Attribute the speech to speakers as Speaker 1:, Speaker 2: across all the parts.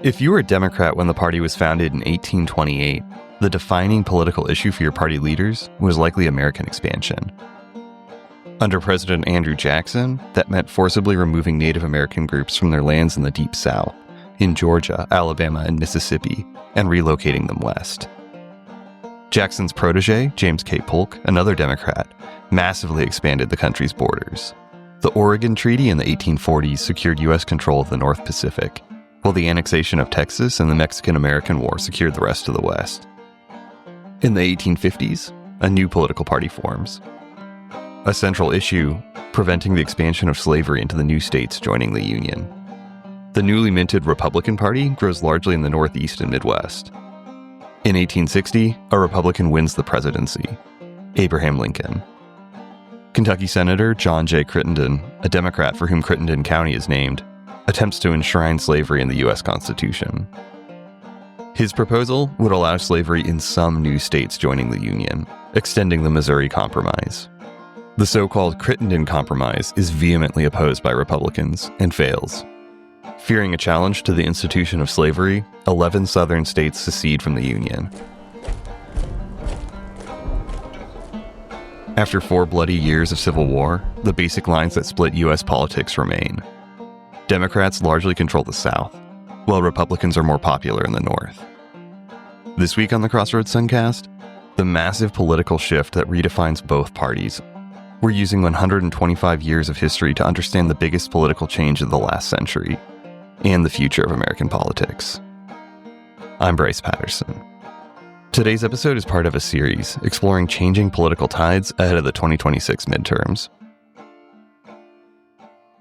Speaker 1: If you were a Democrat when the party was founded in 1828, the defining political issue for your party leaders was likely American expansion. Under President Andrew Jackson, that meant forcibly removing Native American groups from their lands in the Deep South, in Georgia, Alabama, and Mississippi, and relocating them west. Jackson's protege, James K. Polk, another Democrat, massively expanded the country's borders. The Oregon Treaty in the 1840s secured U.S. control of the North Pacific, while the annexation of Texas and the Mexican-American War secured the rest of the West. In the 1850s, a new political party forms. A central issue, preventing the expansion of slavery into the new states joining the Union. The newly minted Republican Party grows largely in the Northeast and Midwest. In 1860, a Republican wins the presidency, Abraham Lincoln. Kentucky Senator John J. Crittenden, a Democrat for whom Crittenden County is named, attempts to enshrine slavery in the U.S. Constitution. His proposal would allow slavery in some new states joining the Union, extending the Missouri Compromise. The so-called Crittenden Compromise is vehemently opposed by Republicans and fails. Fearing a challenge to the institution of slavery, 11 southern states secede from the Union. After 4 bloody years of civil war, the basic lines that split U.S. politics remain. Democrats largely control the South, while Republicans are more popular in the North. This week on the Crossroads Suncast, the massive political shift that redefines both parties. We're using 125 years of history to understand the biggest political change of the last century, and the future of American politics. I'm Bryce Patterson. Today's episode is part of a series exploring changing political tides ahead of the 2026 midterms.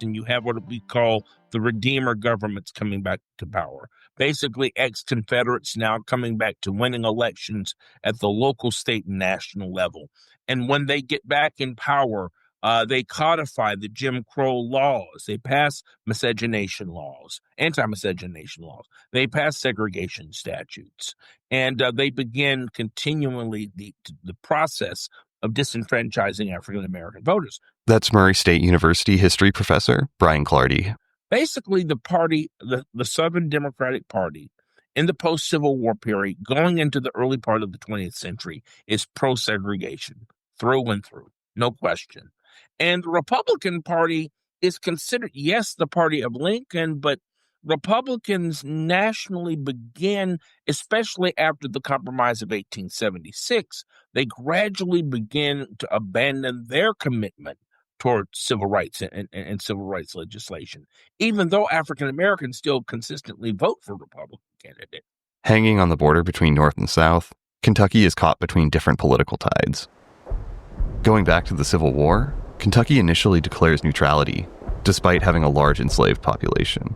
Speaker 2: And you have what we call the Redeemer governments coming back to power. Basically, ex-Confederates now coming back to winning elections at the local, state, and national level. And when they get back in power, they codify the Jim Crow laws. They pass miscegenation laws, anti-miscegenation laws. They pass segregation statutes. And they begin continually the process of disenfranchising African-American voters.
Speaker 1: That's Murray State University history professor Brian Clardy.
Speaker 2: Basically, the party, the Southern Democratic Party, in the post-Civil War period, going into the early part of the 20th century, is pro-segregation, through and through, no question. And the Republican Party is considered, yes, the party of Lincoln, but Republicans nationally began, especially after the Compromise of 1876, they gradually begin to abandon their commitment toward civil rights and civil rights legislation, even though African Americans still consistently vote for Republican candidates.
Speaker 1: Hanging on the border between North and South, Kentucky is caught between different political tides. Going back to the Civil War, Kentucky initially declares neutrality, despite having a large enslaved population.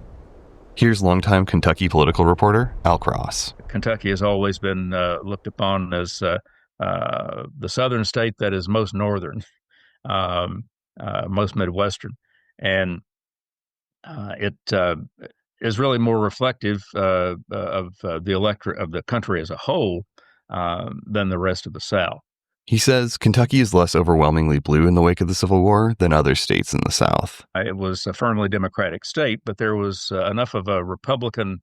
Speaker 1: Here's longtime Kentucky political reporter Al Cross.
Speaker 3: Kentucky has always been looked upon as the southern state that is most northern, most Midwestern, and it is really more reflective of the electorate of the country as a whole than the rest of the South.
Speaker 1: He says Kentucky is less overwhelmingly blue in the wake of the Civil War than other states in the South.
Speaker 3: It was a firmly Democratic state, but there was enough of a Republican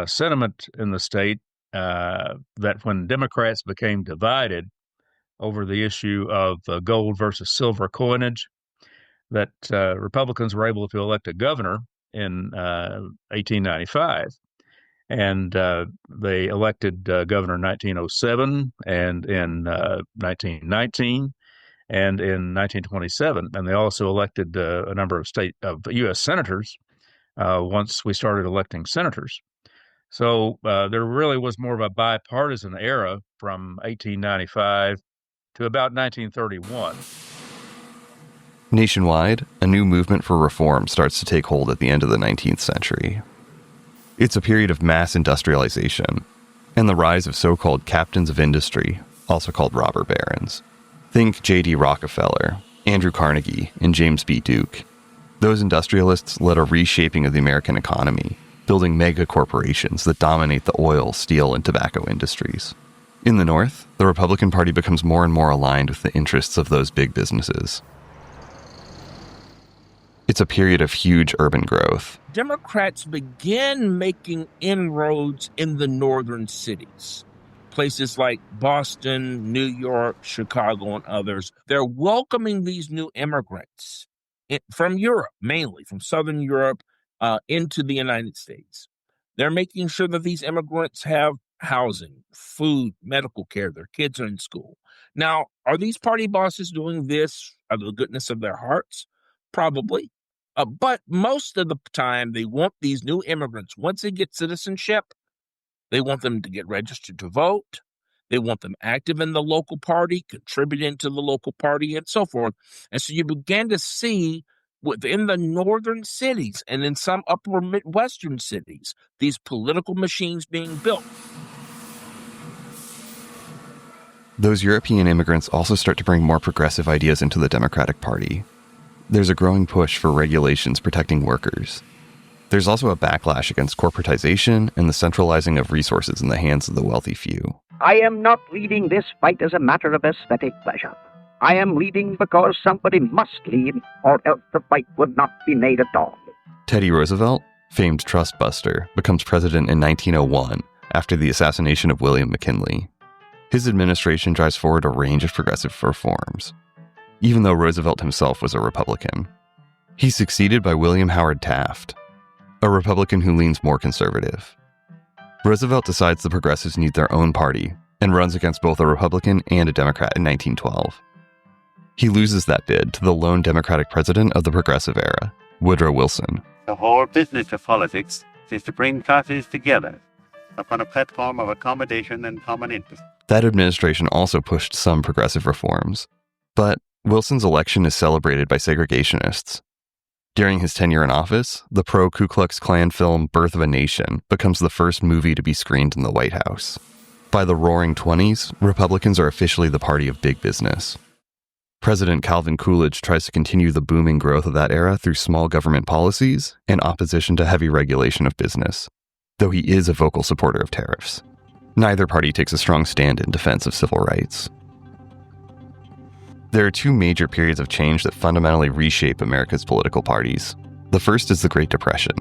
Speaker 3: sentiment in the state that when Democrats became divided over the issue of gold versus silver coinage, that Republicans were able to elect a governor in 1895. And they elected governor in 1907 and in 1919 and in 1927. And they also elected a number of U.S. senators once we started electing senators. So there really was more of a bipartisan era from 1895 to about 1931.
Speaker 1: Nationwide, a new movement for reform starts to take hold at the end of the 19th century. It's a period of mass industrialization and the rise of so-called captains of industry, also called robber barons. Think J.D. Rockefeller, Andrew Carnegie, and James B. Duke. Those industrialists led a reshaping of the American economy, building mega corporations that dominate the oil, steel, and tobacco industries. In the North, the Republican Party becomes more and more aligned with the interests of those big businesses. It's a period of huge urban growth.
Speaker 2: Democrats begin making inroads in the northern cities, places like Boston, New York, Chicago, and others. They're welcoming these new immigrants from Europe, mainly from Southern Europe, into the United States. They're making sure that these immigrants have housing, food, medical care, their kids are in school. Now, are these party bosses doing this out of the goodness of their hearts? Probably. But most of the time, they want these new immigrants, once they get citizenship, they want them to get registered to vote. They want them active in the local party, contributing to the local party, and so forth. And so you began to see within the northern cities and in some upper Midwestern cities, these political machines being built.
Speaker 1: Those European immigrants also start to bring more progressive ideas into the Democratic Party. There's a growing push for regulations protecting workers. There's also a backlash against corporatization and the centralizing of resources in the hands of the wealthy few.
Speaker 4: I am not leading this fight as a matter of aesthetic pleasure. I am leading because somebody must lead, or else the fight would not be made at all.
Speaker 1: Teddy Roosevelt, famed trust buster, becomes president in 1901 after the assassination of William McKinley. His administration drives forward a range of progressive reforms, even though Roosevelt himself was a Republican. He's succeeded by William Howard Taft, a Republican who leans more conservative. Roosevelt decides the progressives need their own party and runs against both a Republican and a Democrat in 1912. He loses that bid to the lone Democratic president of the progressive era, Woodrow Wilson.
Speaker 5: The whole business of politics is to bring classes together upon a platform of accommodation and common interest.
Speaker 1: That administration also pushed some progressive reforms, but Wilson's election is celebrated by segregationists. During his tenure in office, the pro-Ku Klux Klan film Birth of a Nation becomes the first movie to be screened in the White House. By the Roaring '20s, Republicans are officially the party of big business. President Calvin Coolidge tries to continue the booming growth of that era through small government policies and opposition to heavy regulation of business, though he is a vocal supporter of tariffs. Neither party takes a strong stand in defense of civil rights. There are two major periods of change that fundamentally reshape America's political parties. The first is the Great Depression.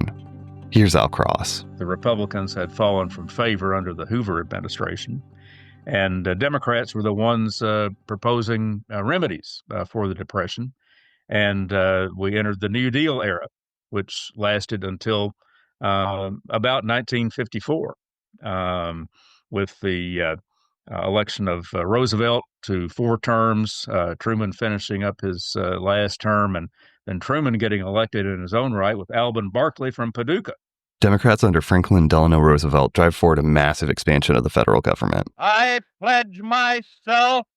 Speaker 1: Here's Al Cross.
Speaker 3: The Republicans had fallen from favor under the Hoover administration, and Democrats were the ones proposing remedies for the Depression. And we entered the New Deal era, which lasted until about 1954, with the election of Roosevelt to 4 terms, Truman finishing up his last term, and then Truman getting elected in his own right with Alben Barkley from Paducah.
Speaker 1: Democrats under Franklin Delano Roosevelt drive forward a massive expansion of the federal government.
Speaker 5: I pledge myself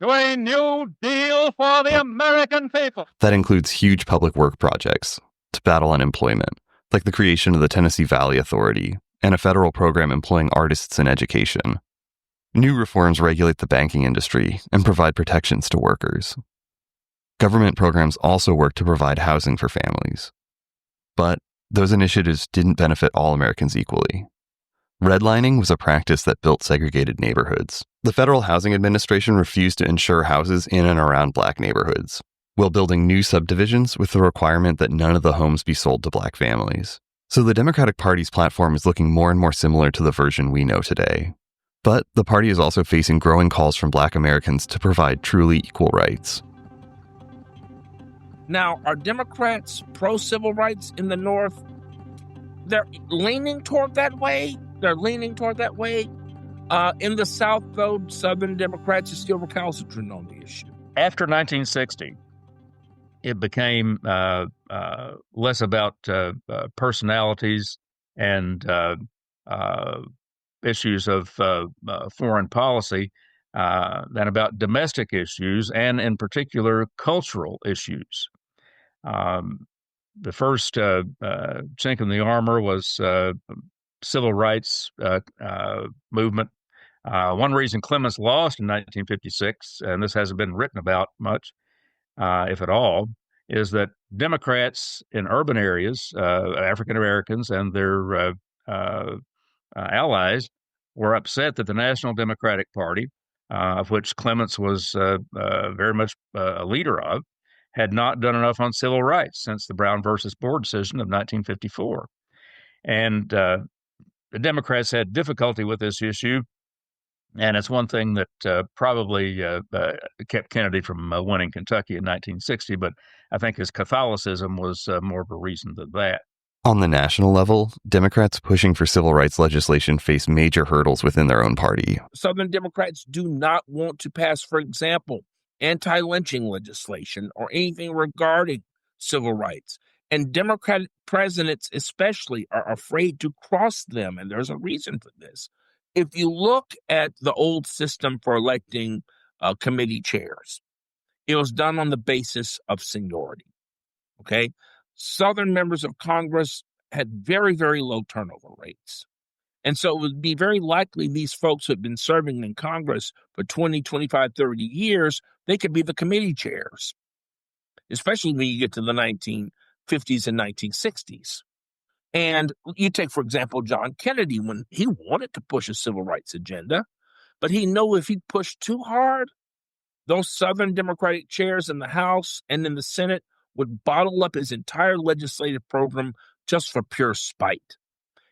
Speaker 5: to a new deal for the American people.
Speaker 1: That includes huge public work projects to battle unemployment, like the creation of the Tennessee Valley Authority and a federal program employing artists in education. New reforms regulate the banking industry and provide protections to workers. Government programs also work to provide housing for families. But those initiatives didn't benefit all Americans equally. Redlining was a practice that built segregated neighborhoods. The Federal Housing Administration refused to insure houses in and around black neighborhoods, while building new subdivisions with the requirement that none of the homes be sold to black families. So the Democratic Party's platform is looking more and more similar to the version we know today. But the party is also facing growing calls from black Americans to provide truly equal rights.
Speaker 2: Now, are Democrats pro-civil rights in the North? They're leaning toward that way. In the South, though, Southern Democrats are still recalcitrant on the issue.
Speaker 3: After 1960, it became less about personalities and issues of foreign policy than about domestic issues, and in particular, cultural issues. The first chink in the armor was civil rights movement. One reason Clemens lost in 1956, and this hasn't been written about much, if at all, is that Democrats in urban areas, African Americans and their allies, were upset that the National Democratic Party, of which Clemens was very much a leader of, had not done enough on civil rights since the Brown versus Board decision of 1954. And the Democrats had difficulty with this issue. And it's one thing that probably kept Kennedy from winning Kentucky in 1960, but I think his Catholicism was more of a reason than that.
Speaker 1: On the national level, Democrats pushing for civil rights legislation face major hurdles within their own party.
Speaker 2: Southern Democrats do not want to pass, for example, anti-lynching legislation or anything regarding civil rights. And Democratic presidents especially are afraid to cross them, and there's a reason for this. If you look at the old system for electing committee chairs, it was done on the basis of seniority, okay? Southern members of Congress had very, very low turnover rates. And so it would be very likely these folks who had been serving in Congress for 20, 25, 30 years, they could be the committee chairs, especially when you get to the 1950s and 1960s. And you take, for example, John Kennedy, when he wanted to push a civil rights agenda, but he knew if he pushed too hard, those Southern Democratic chairs in the House and in the Senate would bottle up his entire legislative program just for pure spite.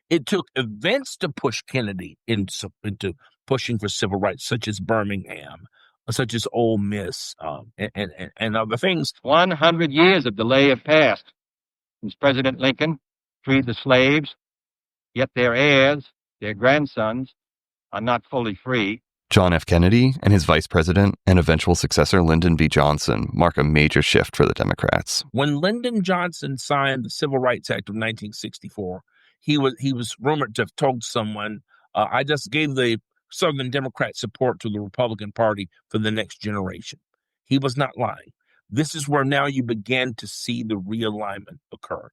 Speaker 2: It took events to push Kennedy into pushing for civil rights, such as Birmingham, such as Ole Miss, and other things.
Speaker 6: 100 years of delay have passed since President Lincoln freed the slaves, yet their heirs, their grandsons, are not fully free.
Speaker 1: John F. Kennedy and his vice president and eventual successor Lyndon B. Johnson mark a major shift for the Democrats.
Speaker 2: When Lyndon Johnson signed the Civil Rights Act of 1964, he was rumored to have told someone, I just gave the Southern Democrat support to the Republican Party for the next generation. He was not lying. This is where now you begin to see the realignment occur.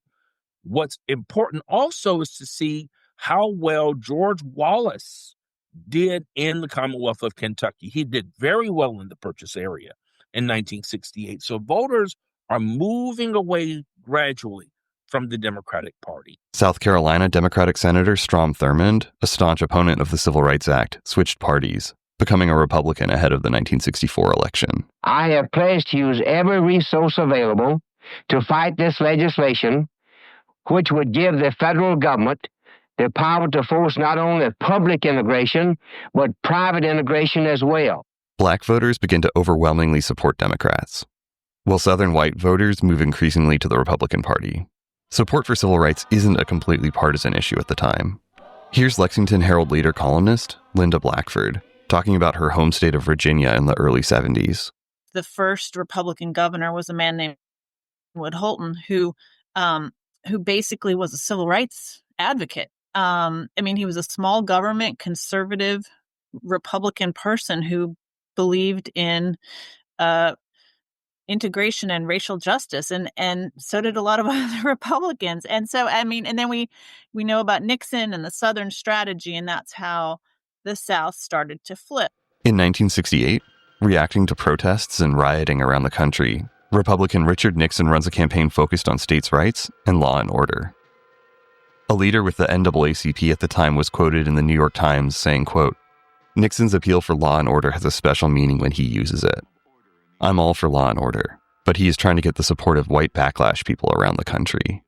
Speaker 2: What's important also is to see how well George Wallace did in the Commonwealth of Kentucky. He did very well in the Purchase area in 1968. So voters are moving away gradually from the Democratic Party.
Speaker 1: South Carolina Democratic Senator Strom Thurmond, a staunch opponent of the Civil Rights Act, switched parties, becoming a Republican ahead of the 1964 election.
Speaker 7: I have pledged to use every resource available to fight this legislation, which would give the federal government the power to force not only public integration, but private integration as well.
Speaker 1: Black voters begin to overwhelmingly support Democrats, while Southern white voters move increasingly to the Republican Party. Support for civil rights isn't a completely partisan issue at the time. Here's Lexington Herald-Leader columnist Linda Blackford talking about her home state of Virginia in the early 70s.
Speaker 8: The first Republican governor was a man named Wood Holton, who basically was a civil rights advocate. He was a small government, conservative Republican person who believed in integration and racial justice, and so did a lot of other Republicans. And so, and then we know about Nixon and the Southern strategy, and that's how the South started to flip.
Speaker 1: In 1968, reacting to protests and rioting around the country, Republican Richard Nixon runs a campaign focused on states' rights and law and order. A leader with the NAACP at the time was quoted in the New York Times saying, quote, "Nixon's appeal for law and order has a special meaning when he uses it. I'm all for law and order, but he is trying to get the support of white backlash people around the country."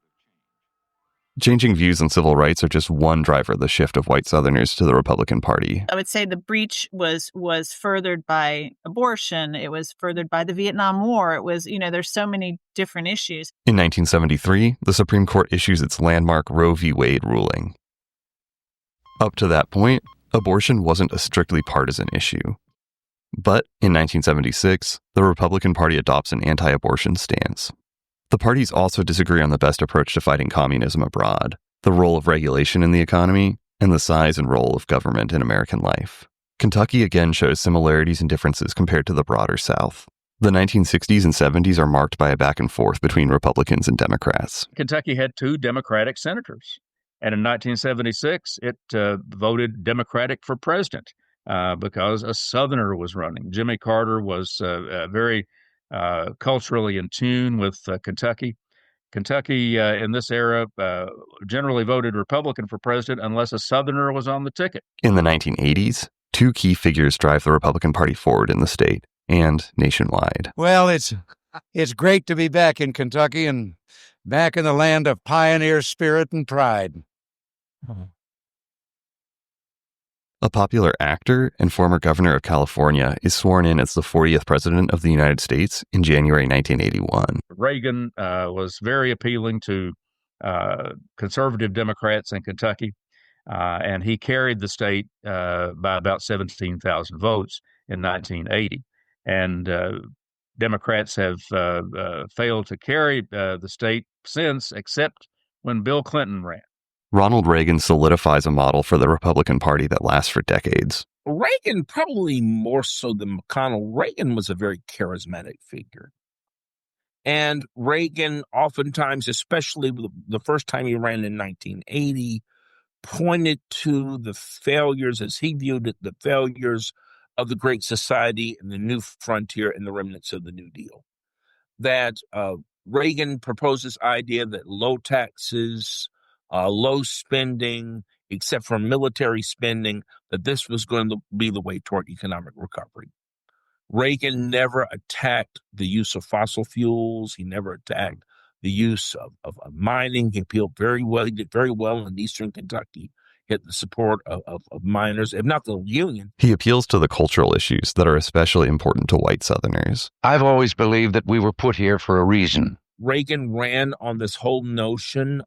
Speaker 1: Changing views on civil rights are just one driver of the shift of white Southerners to the Republican Party.
Speaker 8: I would say the breach was furthered by abortion. It was furthered by the Vietnam War. It was, there's so many different issues.
Speaker 1: In 1973, the Supreme Court issues its landmark Roe v. Wade ruling. Up to that point, abortion wasn't a strictly partisan issue. But in 1976, the Republican Party adopts an anti-abortion stance. The parties also disagree on the best approach to fighting communism abroad, the role of regulation in the economy, and the size and role of government in American life. Kentucky again shows similarities and differences compared to the broader South. The 1960s and 70s are marked by a back and forth between Republicans and Democrats.
Speaker 3: Kentucky had 2 Democratic senators, and in 1976, it voted Democratic for president because a Southerner was running. Jimmy Carter was very culturally in tune with Kentucky. Kentucky in this era generally voted Republican for president unless a Southerner was on the ticket.
Speaker 1: In the 1980s, 2 key figures drive the Republican Party forward in the state and nationwide.
Speaker 9: Well, It's great to be back in Kentucky and back in the land of pioneer spirit and pride.
Speaker 1: A popular actor and former governor of California is sworn in as the 40th president of the United States in January 1981.
Speaker 3: Reagan was very appealing to conservative Democrats in Kentucky, and he carried the state by about 17,000 votes in 1980. And Democrats have failed to carry the state since, except when Bill Clinton ran.
Speaker 1: Ronald Reagan solidifies a model for the Republican Party that lasts for decades.
Speaker 2: Reagan, probably more so than McConnell, Reagan was a very charismatic figure. And Reagan oftentimes, especially the first time he ran in 1980, pointed to the failures, as he viewed it, the failures of the Great Society and the New Frontier and the remnants of the New Deal. That Reagan proposed this idea that low taxes, low spending, except for military spending, that this was going to be the way toward economic recovery. Reagan never attacked the use of fossil fuels. He never attacked the use of mining. He appealed very well. He did very well in eastern Kentucky. He had the support of miners, if not the union.
Speaker 1: He appeals to the cultural issues that are especially important to white Southerners.
Speaker 9: I've always believed that we were put here for a reason.
Speaker 2: Reagan ran on this whole notion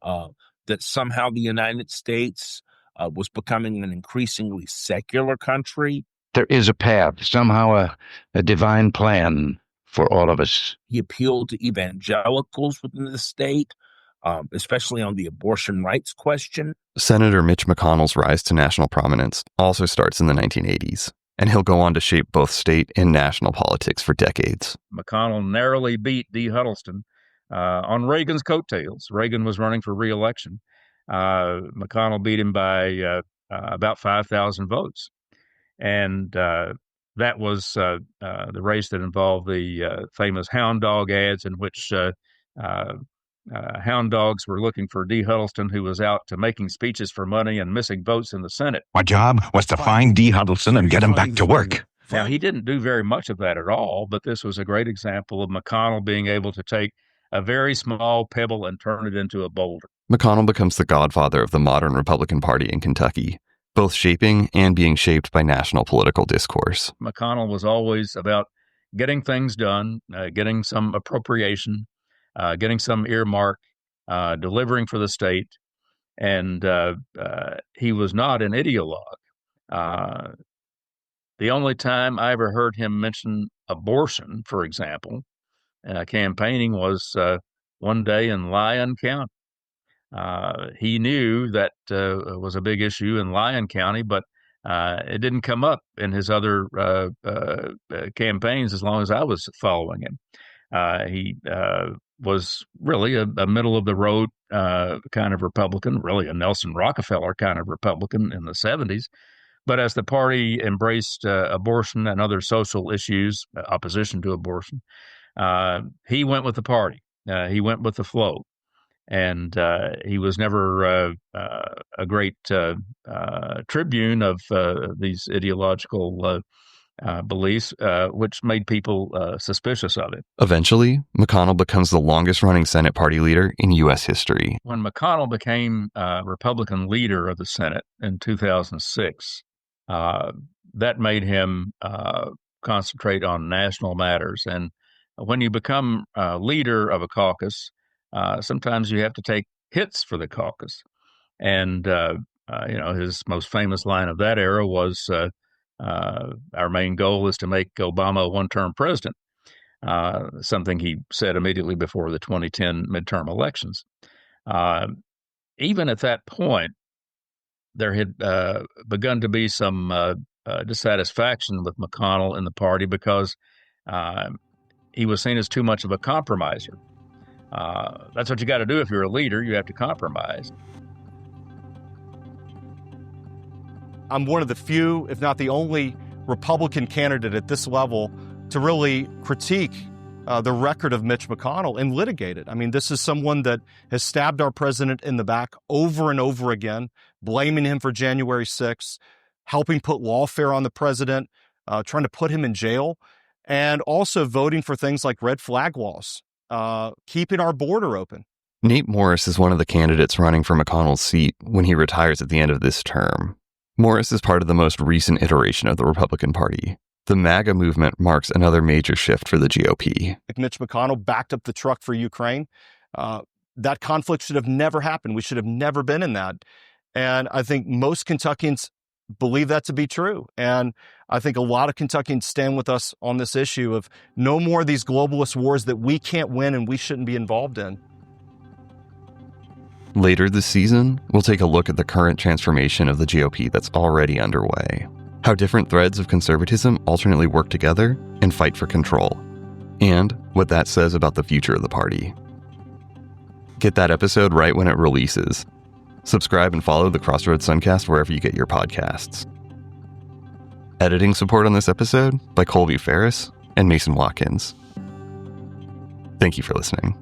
Speaker 2: that somehow the United States was becoming an increasingly secular country.
Speaker 9: There is a path, somehow a divine plan for all of us.
Speaker 2: He appealed to evangelicals within the state, especially on the abortion rights question.
Speaker 1: Senator Mitch McConnell's rise to national prominence also starts in the 1980s, and he'll go on to shape both state and national politics for decades.
Speaker 3: McConnell narrowly beat Dee Huddleston on Reagan's coattails. Reagan was running for re-election. McConnell beat him by about 5,000 votes. And that was the race that involved the famous hound dog ads in which hound dogs were looking for Dee Huddleston, who was out to making speeches for money and missing votes in the Senate.
Speaker 10: My job was to find Dee Huddleston and get him back to work.
Speaker 3: Now, he didn't do very much of that at all, but this was a great example of McConnell being able to take a very small pebble and turn it into a boulder.
Speaker 1: McConnell becomes the godfather of the modern Republican Party in Kentucky, both shaping and being shaped by national political discourse.
Speaker 3: McConnell was always about getting things done, getting some appropriation, getting some earmark, delivering for the state, and he was not an ideologue. The only time I ever heard him mention abortion, for example, campaigning was one day in Lyon County. He knew that was a big issue in Lyon County, but it didn't come up in his other campaigns as long as I was following him. He was really a middle-of-the-road kind of Republican, really a Nelson Rockefeller kind of Republican in the 70s. But as the party embraced abortion and other social issues, opposition to abortion, he went with the party. He went with the flow. And he was never a great tribune of these ideological beliefs, which made people suspicious of it.
Speaker 1: Eventually, McConnell becomes the longest-running Senate party leader in U.S. history.
Speaker 3: When McConnell became Republican leader of the Senate in 2006, that made him concentrate on national matters. And when you become leader of a caucus, sometimes you have to take hits for the caucus. And, his most famous line of that era was, our main goal is to make Obama a one-term president, something he said immediately before the 2010 midterm elections. Even at that point, there had begun to be some dissatisfaction with McConnell in the party because he was seen as too much of a compromiser. That's what you got to do if you're a leader. You have to compromise.
Speaker 11: I'm one of the few, if not the only, Republican candidate at this level to really critique the record of Mitch McConnell and litigate it. I mean, this is someone that has stabbed our president in the back over and over again, blaming him for January 6th, helping put lawfare on the president, trying to put him in jail. and also voting for things like red flag laws, keeping our border open.
Speaker 1: Nate Morris is one of the candidates running for McConnell's seat when he retires at the end of this term. Morris is part of the most recent iteration of the Republican Party. The MAGA movement marks another major shift for the GOP.
Speaker 11: Mitch McConnell backed up the truck for Ukraine. That conflict should have never happened. We should have never been in that. And I think most Kentuckians believe that to be true. And I think a lot of Kentuckians stand with us on this issue of no more of these globalist wars that we can't win and we shouldn't be involved in.
Speaker 1: Later this season, we'll take a look at the current transformation of the GOP that's already underway, how different threads of conservatism alternately work together and fight for control, and what that says about the future of the party. Get that episode right when it releases. Subscribe and follow the Crossroads Suncast wherever you get your podcasts. Editing support on this episode by Colby Ferris and Mason Watkins. Thank you for listening.